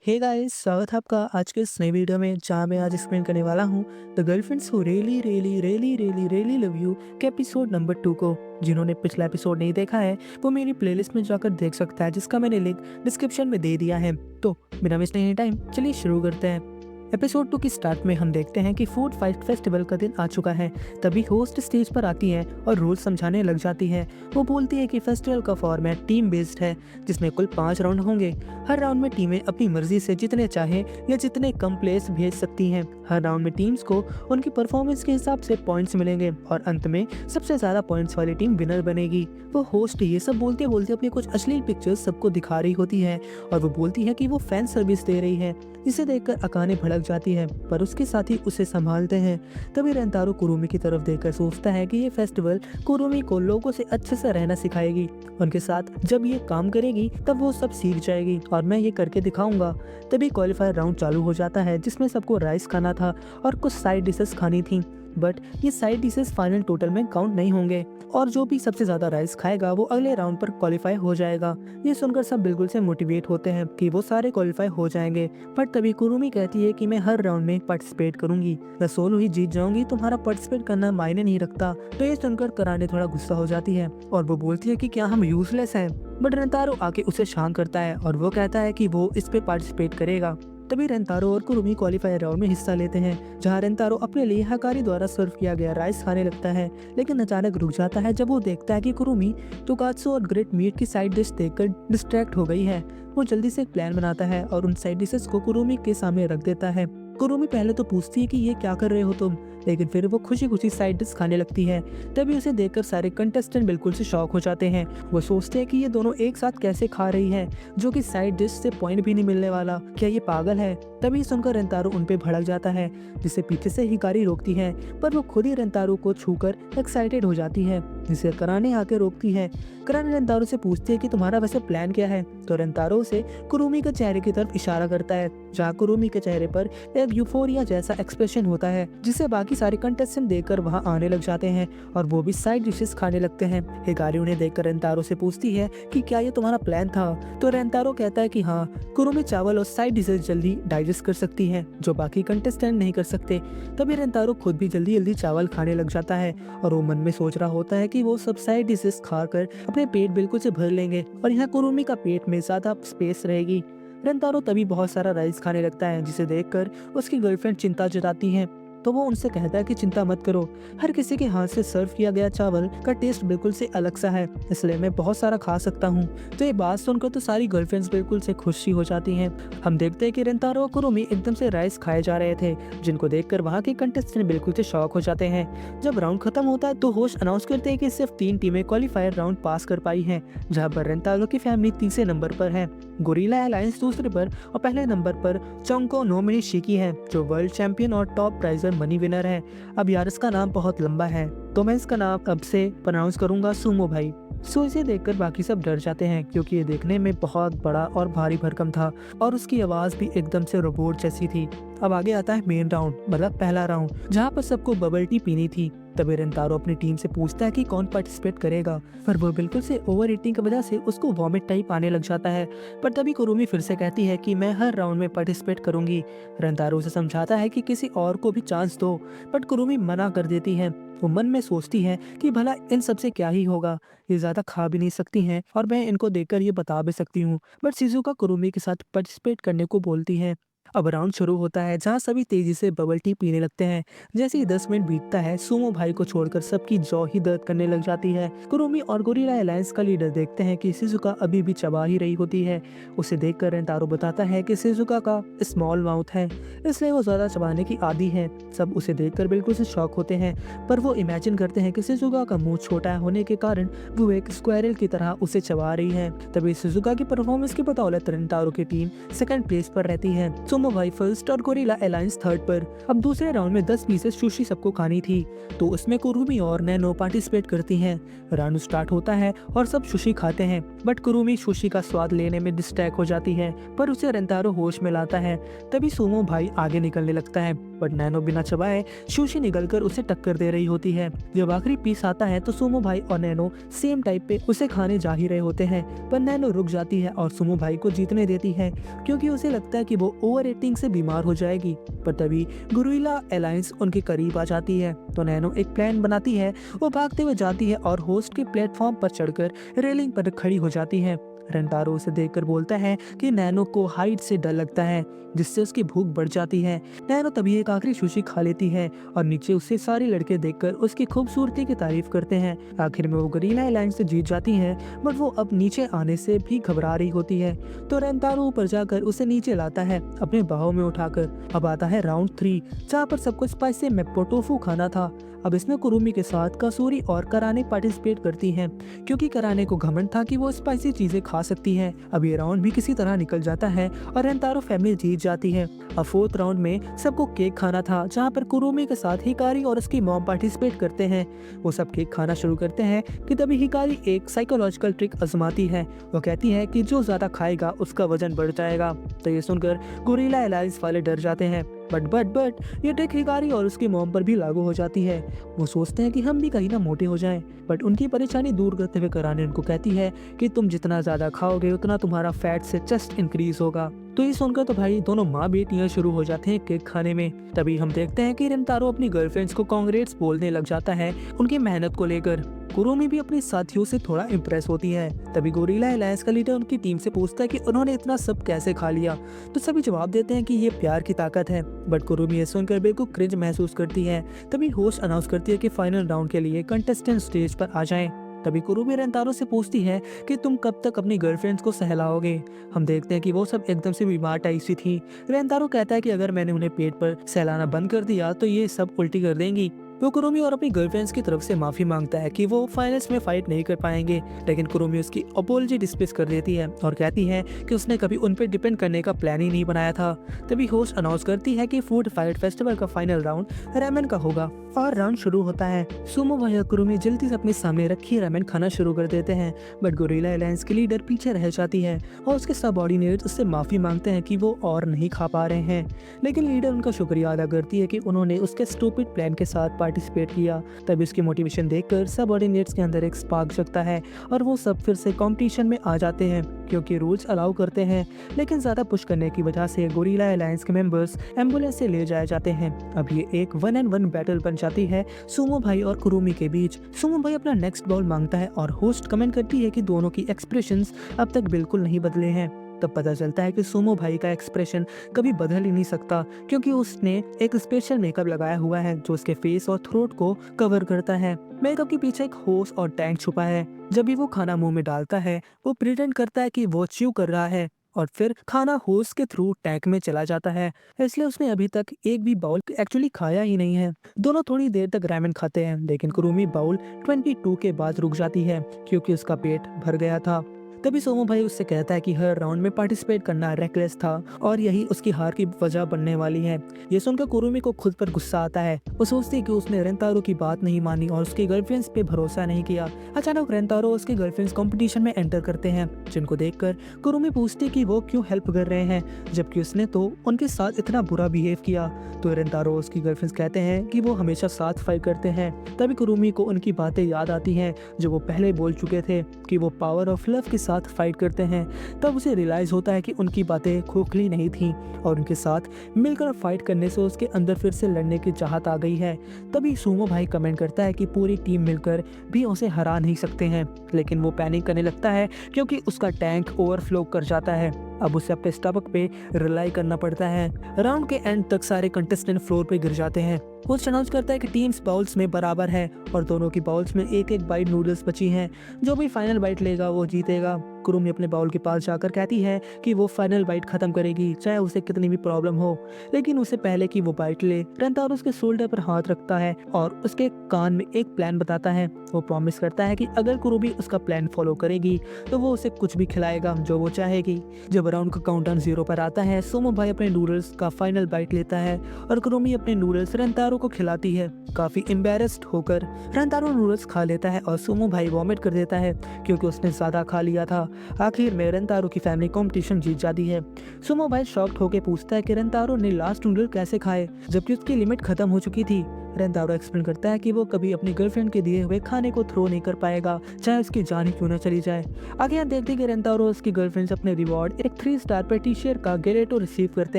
Hey guys, स्वागत है आपका आज के इस नई वीडियो में जहाँ मैं आज एक्सप्लेन करने वाला हूँ the girlfriends who really really really really really love you के एपिसोड नंबर 2 को। जिन्होंने पिछला एपिसोड नहीं देखा है वो मेरी प्लेलिस्ट में जाकर देख सकता है, जिसका मैंने लिंक डिस्क्रिप्शन में दे दिया है। तो बिना वेस्ट नहीं टाइम चलिए शुरू करते हैं। एपिसोड 2 की स्टार्ट में हम देखते हैं कि फूड फाइट फेस्टिवल का दिन आ चुका है। तभी होस्ट स्टेज पर आती है और रूल समझाने लग जाती है। वो बोलती है कि फेस्टिवल का फॉर्मेट टीम बेस्ड है, जिसमें कुल 5 राउंड होंगे। हर राउंड में टीमें अपनी मर्जी से जितने चाहे या जितने कम प्लेयर्स भेज सकती हैं। हर राउंड में टीम्स को उनकी परफॉर्मेंस के हिसाब से पॉइंट्स मिलेंगे और अंत में सबसे ज्यादा पॉइंट्स वाली टीम विनर बनेगी। वो होस्ट ये सब बोलते बोलते अपनी कुछ अश्लील पिक्चर्स सबको दिखा रही होती है और वो बोलती है कि वो फैन सर्विस दे रही है। इसे देखकर अकाने भड़क जाती है, पर उसके साथी उसे संभालते हैं। तभी रेंतारो कुरुमी की तरफ देखकर सोचता है कि ये फेस्टिवल कुरुमी को लोगों से अच्छे से रहना सिखाएगी। उनके साथ जब ये काम करेगी तब वो सब सीख जाएगी और मैं ये करके दिखाऊंगा। तभी क्वालिफायर राउंड चालू हो जाता है, जिसमें सबको राइस खाना था और कुछ साइड डिशेस खानी थी। बट ये साइड डिशेस फाइनल टोटल में काउंट नहीं होंगे और जो भी सबसे ज्यादा राइस खाएगा वो अगले राउंड पर क्वालिफाई हो जाएगा। ये सुनकर सब बिल्कुल से मोटिवेट होते हैं कि वो सारे क्वालिफाई हो जाएंगे। पर तभी कुरुमी कहती है कि मैं हर राउंड में पार्टिसिपेट करूंगी, मैं सोलो ही जीत जाऊंगी, तुम्हारा पार्टिसिपेट करना मायने नहीं रखता। तो ये सुनकर कराने थोड़ा गुस्सा हो जाती है और वो बोलती है कि क्या हम यूजलेस हैं। बट रेंतारो आके उसे शांत करता है और वो कहता है कि वो इस पे पार्टिसिपेट करेगा। तभी रेंतारो और कुरुमी क्वालिफायर राउंड में हिस्सा लेते हैं, जहां रेंतारो अपने लिए हकारी द्वारा सर्व किया गया राइस खाने लगता है, लेकिन अचानक रुक जाता है जब वो देखता है कि कुरुमी टोकात्सु और ग्रेट मीट की साइड डिश देखकर डिस्ट्रैक्ट हो गई है। वो जल्दी से एक प्लान बनाता है और उन साइड डिशेस को कुरुमी के सामने रख देता है। कुरुमी पहले तो पूछती है कि ये क्या कर रहे हो तुम, लेकिन फिर वो खुशी खुशी साइड डिश खाने लगती है। तभी उसे देखकर सारे कंटेस्टेंट बिल्कुल से शॉक हो जाते हैं। वो सोचते हैं कि ये दोनों एक साथ कैसे खा रही है, जो कि साइड डिश से पॉइंट भी नहीं मिलने वाला, क्या ये पागल है। तभी सुनकर रेंतारो उन पे भड़क जाता है, जिसे पीछे से हिकारी रोकती है, पर वो खुद ही रेंतारो को छूकर एक्साइटेड हो जाती है, जिसे कराने आके रोकती है। कराने रेंतारो से पूछती है कि तुम्हारा वैसे प्लान क्या है। तो रेंतारो उसे कुरुमी के चेहरे की तरफ इशारा करता है, जहाँ कुरुमी के चेहरे पर एक यूफोरिया जैसा एक्सप्रेशन होता है, जिसे बाकी सारे कंटेस्टेंट देखकर वहां आने लग जाते हैं और वो भी साइड डिशेस खाने लगते हैं। हिकारी उन्हें देखकर रेंतारो से पूछती है कि क्या ये तुम्हारा प्लान था। तो रेंतारो कहता है कि हाँ, कुरुमी चावल और साइड डिशेस जल्दी डाइजेस्ट कर सकती है, जो बाकी कंटेस्टेंट नहीं कर सकते। तभी रेंतारो खुद भी जल्दी जल्दी चावल खाने लग जाता है और वो मन में सोच रहा होता है कि वो सब साइड डिशेस खाकर अपने पेट बिल्कुल से भर लेंगे और यहाँ कुरुमी का पेट में ज्यादा स्पेस रहेगी। रेंतारो तभी बहुत सारा राइस खाने लगता है, जिसे देखकर उसकी गर्लफ्रेंड चिंता जताती है। तो वो उनसे कहता है कि चिंता मत करो, हर किसी के हाथ से सर्व किया गया चावल का टेस्ट बिल्कुल से अलग सा है, इसलिए मैं बहुत सारा खा सकता हूँ। तो ये बात सुनकर तो सारी गर्लफ्रेंड्स बिल्कुल से खुशी हो जाती हैं। हम देखते हैं कि रेंतारो और कुरुमी एकदम से राइस खाए जा रहे थे, जिनको देखकर वहाँ के कंटेस्टेंट बिल्कुल से शॉक हो जाते हैं। जब राउंड खत्म होता है तो होस्ट अनाउंस करते हैं कि सिर्फ 3 टीमें क्वालिफायर राउंड पास कर पाई हैं, जहाँ पर रेंतारो की फैमिली तीसरे नंबर पर है, गोरिल्ला अलायंस दूसरे पर और पहले नंबर पर चोंको नोमिनी शिकी है, जो वर्ल्ड चैंपियन और टॉप प्राइजर मनी विनर है। अब यार इसका नाम बहुत लंबा है, तो मैं इसका नाम अब से प्रोनाउंस करूंगा सुमो भाई। सो इसे देखकर बाकी सब डर जाते हैं, क्योंकि ये देखने में बहुत बड़ा और भारी भरकम था और उसकी आवाज भी एकदम से रोबोट जैसी थी। अब आगे आता है मेन राउंड, मतलब पहला राउंड, जहाँ पर सबको बबल टी पीनी थी। तभी रेंतारो अपनी टीम से पूछता है कि कौन पार्टिसिपेट करेगा, पर वो बिल्कुल से ओवर ईटिंग की वजह से उसको वॉमिट टाइप आने लग जाता है। पर तभी कुरुमी फिर से कहती है कि मैं हर राउंड में पार्टिसिपेट करूंगी। रेंतारो उसे समझाता है कि किसी और को भी चांस दो, बट कुरुमी मना कर देती है। वो मन में सोचती है कि भला इन सबसे क्या ही होगा, ये ज्यादा खा भी नहीं सकती हैं और मैं इनको देखकर ये बता भी सकती हूँ। बट शिजुका कुरुमी के साथ पार्टिसिपेट करने को बोलती है। अब राउंड शुरू होता है, जहाँ सभी तेजी से बबल टी पीने लगते हैं। जैसे ही 10 मिनट बीतता है, सुमो भाई को छोड़कर सबकी जौ ही दर्द करने लग जाती है। कुरुमी और गोरिल्ला अलायंस का लीडर देखते हैं कि शिजुका अभी भी चबा ही रही होती है। उसे देखकर रेंतारो बताता है कि शिजुका का स्मॉल माउथ है, इसलिए वो ज्यादा चबाने की आदी है। सब उसे देखकर बिल्कुल से शॉक होते हैं, पर वो इमेजिन करते हैं कि शिजुका का मुंह छोटा होने के कारण वो एक स्क्वायरल की तरह उसे चबा रही है। तभी शिजुका की परफॉर्मेंस की बदौलत रेंतारो की टीम सेकंड प्लेस पर रहती है। सुमो भाई फर्स्ट और गोरिल्ला अलायंस थर्ड पर। अब दूसरे राउंड में 10 पीसेस सुशी सबको खानी थी, तो उसमें कुरुमी और नैनो पार्टिसिपेट करती हैं। राउंड स्टार्ट होता है और सब सुशी खाते हैं, बट कुरुमी सुशी का स्वाद लेने में डिस्ट्रैक्ट हो जाती है, पर उसे रेंतारो होश में लाता है। तभी सुमो भाई आगे निकलने लगता है, बट नैनो बिना चबाए सुशी निकलकर उसे टक्कर दे रही होती है। जब आखिरी पीस आता है तो सुमो भाई और नैनो सेम टाइप पे उसे खाने जा ही रहे होते हैं, पर नैनो रुक जाती है और सुमो भाई को जीतने देती है, क्योंकि उसे लगता है कि वो ओवर ईटिंग से बीमार हो जाएगी। पर तभी गोरिल्ला अलायंस उनके करीब आ जाती है, तो नैनो एक प्लान बनाती है। वो भागते हुए जाती है और होस्ट के प्लेटफॉर्म पर चढ़कर रेलिंग पर खड़ी हो जाती है। रेंतारो उसे देखकर बोलता है कि नैनो को हाइट से डर लगता है, जिससे उसकी भूख बढ़ जाती है। नैनो तभी एक आखिरी सुशी खा लेती है और नीचे उसे सारे लड़के देखकर उसकी खूबसूरती की तारीफ करते हैं। आखिर में वो गोरिल्ला अलायंस से जीत जाती है, बट वो अब नीचे आने से भी घबरा रही होती है, तो रेंतारो ऊपर जाकर उसे नीचे लाता है अपने बाहों में उठाकर। अब आता है राउंड 3, जहाँ पर सबको स्पाइसी मैप्पो टोफू खाना था। अब इसमें कुरुमी के साथ कसूरी और कराने पार्टिसिपेट करती हैं, क्योंकि कराने को घमंड था कि वो स्पाइसी चीजें खा सकती है। अब ये राउंड भी किसी तरह निकल जाता है और रेंतारो फैमिली जीत जाती है। अब फोर्थ राउंड में सबको केक खाना था, जहाँ पर कुरुमी के साथ हिकारी और उसकी मॉम पार्टिसिपेट करते हैं। वो सब केक खाना शुरू करते हैं कि तभी हिकारी एक साइकोलॉजिकल ट्रिक आजमाती है। वो कहती है कि जो ज्यादा खाएगा उसका वजन बढ़ जाएगा। तो ये सुनकर गोरिल्ला अलायंस वाले डर जाते हैं, बट ये ट्रिक हिकारी और उसकी मॉम पर भी लागू हो जाती है। वो सोचते हैं कि हम भी कहीं ना मोटे हो जाएं, बट उनकी परेशानी दूर करते हुए कराने उनको कहती है कि तुम जितना ज्यादा खाओगे उतना तुम्हारा फैट से चेस्ट इंक्रीज होगा। तो ये सुनकर तो भाई दोनों माँ बेटियां शुरू हो जाते हैं केक खाने में। तभी हम देखते हैं कि रेंतारो अपनी गर्लफ्रेंड्स को कांग्रेट्स बोलने लग जाता है उनकी मेहनत को लेकर। कुरुमी भी अपने साथियों से थोड़ा इम्प्रेस होती है। तभी गोरिल्ला अलायंस का लीडर उनकी टीम से पूछता है कि उन्होंने इतना सब कैसे खा लिया, तो सभी जवाब देते हैं कि ये प्यार की ताकत है। बट कुरुमी ये सुनकर बिल्कुल क्रिंज महसूस करती है। तभी होस्ट अनाउंस करती है कि फाइनल राउंड के लिए कंटेस्टेंट स्टेज पर आ जाएं। तभी कुरुमी रेंतारो से पूछती है कि तुम कब तक अपनी गर्लफ्रेंड्स को सहलाओगे। हम देखते हैं कि वो सब एकदम से बीमार टाइप सी थी। रेंतारो कहता है कि अगर मैंने उन्हें पेट पर सहलाना बंद कर दिया तो ये सब उल्टी कर देंगी। वो कुरुमी और अपनी गर्लफ्रेंड्स की तरफ से माफी मांगता है कि वो फाइनल्स में फाइट नहीं कर पाएंगे, लेकिन कुरुमी उसकी अपॉलजी डिस्मिस कर देती है और कहती है कि उसने कभी उन पर डिपेंड करने का प्लान ही नहीं बनाया था। तभी होस्ट अनाउंस करती है कि फूड फाइट फेस्टिवल का फाइनल राउंड रेमन का होगा और राउंड शुरू होता है। सुमो भाई और कुरुमी जल्दी से अपने सामने रखी रेमन खाना शुरू कर देते हैं, बट गोरिल्ला अलायंस की लीडर पीछे रह जाती है और उसके सबऑर्डिनेट्स उससे माफी मांगते हैं कि वो और नहीं खा पा रहे हैं, लेकिन लीडर उनका शुक्रिया अदा करती है कि उन्होंने उसके स्टूपिड प्लान के साथ पार्टिसिपेट किया। तभी उसकी मोटिवेशन देखकर सबऑर्डिनेट्स के अंदर एक स्पार्क जगता है और वो सब फिर से कंपटीशन में आ जाते हैं, क्योंकि रूल्स अलाउ करते हैं। लेकिन ज्यादा पुश करने की वजह से गोरिल्ला अलायंस के मेंबर्स एम्बुलेंस से ले जाए जाते हैं। अब ये एक 1-on-1 बैटल बन जाती है सुमो भाई और कुरुमी के बीच। सुमो भाई अपना नेक्स्ट बॉल मांगता है और होस्ट कमेंट करती है कि दोनों की एक्सप्रेशंस अब तक बिल्कुल नहीं बदले हैं। तब पता चलता है कि सुमो भाई का एक्सप्रेशन कभी बदल ही नहीं सकता, क्योंकि उसने एक स्पेशल मेकअप लगाया हुआ है जो उसके फेस और थ्रोट को कवर करता है। मेकअप के पीछे एक होस और टैंक छुपा है। जब भी वो खाना मुंह में डालता है वो प्रिटेंड करता है कि वो च्यू कर रहा है और फिर खाना होस के थ्रू टैंक में चला जाता है, इसलिए उसने अभी तक एक भी बाउल एक्चुअली खाया ही नहीं है। दोनों थोड़ी देर तक रामेन खाते हैं, लेकिन कुरुमी बाउल 22 के बाद रुक जाती है क्योंकि उसका पेट भर गया था। तभी सोमो भाई उससे कहता है कि हर राउंड में पार्टिसिपेट करना रेकलेस था और यही उसकी हार की वजह बनने वाली है। ये सुनकर कुरुमी को खुद पर गुस्सा आता है। वो सोचती है कि उसने रेंतारो की बात नहीं मानी और उसकी गर्लफ्रेंड्स पे भरोसा नहीं किया। अचानक रेंतारो और उसके गर्लफ्रेंड्स कंपटीशन में एंटर करते हैं, जिनको देखकर कुरुमी पूछती है कि वो क्यों हेल्प कर रहे हैं, जबकि उसने तो उनके साथ इतना बुरा बिहेव किया। तो रेंतारो और उसकी गर्लफ्रेंड्स कहते हैं कि वो हमेशा साथ फाइट करते हैं। तभी कुरुमी को उनकी बातें याद आती हैं जो वो पहले बोल चुके थे कि वो पावर ऑफ लव के साथ फाइट करते हैं। तब उसे रियलाइज होता है कि उनकी बातें खोखली नहीं थी और उनके साथ मिलकर फाइट करने से उसके अंदर फिर से लड़ने की चाहत आ गई है। तभी सुमो भाई कमेंट करता है कि पूरी टीम मिलकर भी उसे हरा नहीं सकते हैं, लेकिन वो पैनिक करने लगता है क्योंकि उसका टैंक ओवरफ्लो कर जाता है। अब उसे अपने स्टमक पे रिलाई करना पड़ता है। राउंड के एंड तक सारे कंटेस्टेंट फ्लोर पे गिर जाते हैं। होस्ट अनाउंस करता है कि टीम्स बाउल्स में बराबर है और दोनों की बाउल्स में एक एक बाइट नूडल्स बची हैं। जो भी फाइनल बाइट लेगा वो जीतेगा। कुरुमी अपने बाउल के पास जाकर कहती है कि वो फाइनल बाइट खत्म करेगी, चाहे उसे कितनी भी प्रॉब्लम हो। लेकिन उससे पहले कि वो बाइट ले, रेंतारो उसके शोल्डर पर हाथ रखता है और उसके कान में एक प्लान बताता है। वो प्रॉमिस करता है कि अगर कुरुमी उसका प्लान फॉलो करेगी तो वो उसे कुछ भी खिलाएगा जो वो चाहेगी। जब राउंड का काउंटडाउन 0 पर आता है, सोमो भाई अपने नूडल्स का फाइनल बाइट लेता है और कुरुमी अपने नूडल्स रेंतारो को खिलाती है। काफी एम्बेरस्ड होकर रेंतारो नूडल्स खा लेता है और सोमो भाई वॉमिट कर देता है क्योंकि उसने ज्यादा खा लिया था। आखिर में रेंतारो की फैमिली कॉम्पिटिशन जीत जाती है। सोमो भाई शॉक्ड होकर पूछता है कि रेंतारो ने लास्ट नूडल कैसे खाए जबकि उसकी लिमिट खत्म हो चुकी थी। रेंतारो एक्सप्लेन करता है कि वो कभी अपनी गर्लफ्रेंड के दिए हुए खाने को थ्रो नहीं कर पाएगा, चाहे उसकी जान ही क्यों न चली जाए। आगे यहाँ देखते हैं कि रेंतारो और उसकी गर्लफ्रेंड अपने रिवॉर्ड एक 3 स्टार पेटिशियर का गेरेटो रिसीव करते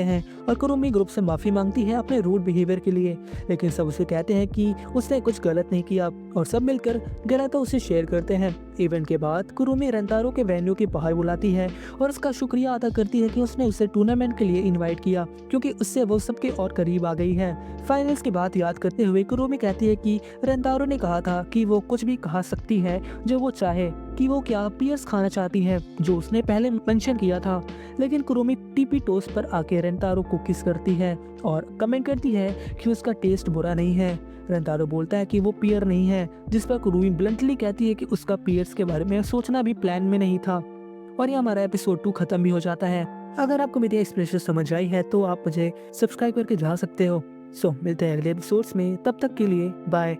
हैं और कुरुमी ग्रुप से माफी मांगती है अपने रूड बिहेवियर के लिए। लेकिन सब उसे कहते हैं कि उसने कुछ गलत नहीं किया और सब मिलकर गेरेटो उसे शेयर करते हैं। इवेंट के बाद कुरुमी रेंतारो के वेन्यू के बाहर बुलाती है और उसका शुक्रिया अदा करती है कि उसने उसे टूर्नामेंट के लिए इनवाइट किया क्योंकि उससे वो सबके और करीब आ गई है। फाइनल्स की बात याद करते हुए कुरुमी कहती है कि रेंतारो ने कहा था कि वो कुछ भी कहा सकती है जो वो चाहे, कि वो क्या पियर्स खाना चाहती है जो उसने पहले मेंशन किया था। लेकिन कुरुमी टीपी टोस्ट पर आके रेंतारो को किस करती है और कमेंट करती है कि उसका टेस्ट बुरा नहीं है। रेंतारो बोलता है कि वो पियर नहीं है, जिस पर कुरुमी ब्लंटली कहती है कि उसका पियर्स के बारे में सोचना भी प्लान में नहीं था। और ये हमारा एपिसोड 2 खत्म भी हो जाता है। अगर आपको मेरी एक्सप्लेनेशन समझ आई है तो आप मुझे सब्सक्राइब करके जा सकते हो। सो मिलते हैं अगले एपिसोड्स में, तब तक के लिए बाय।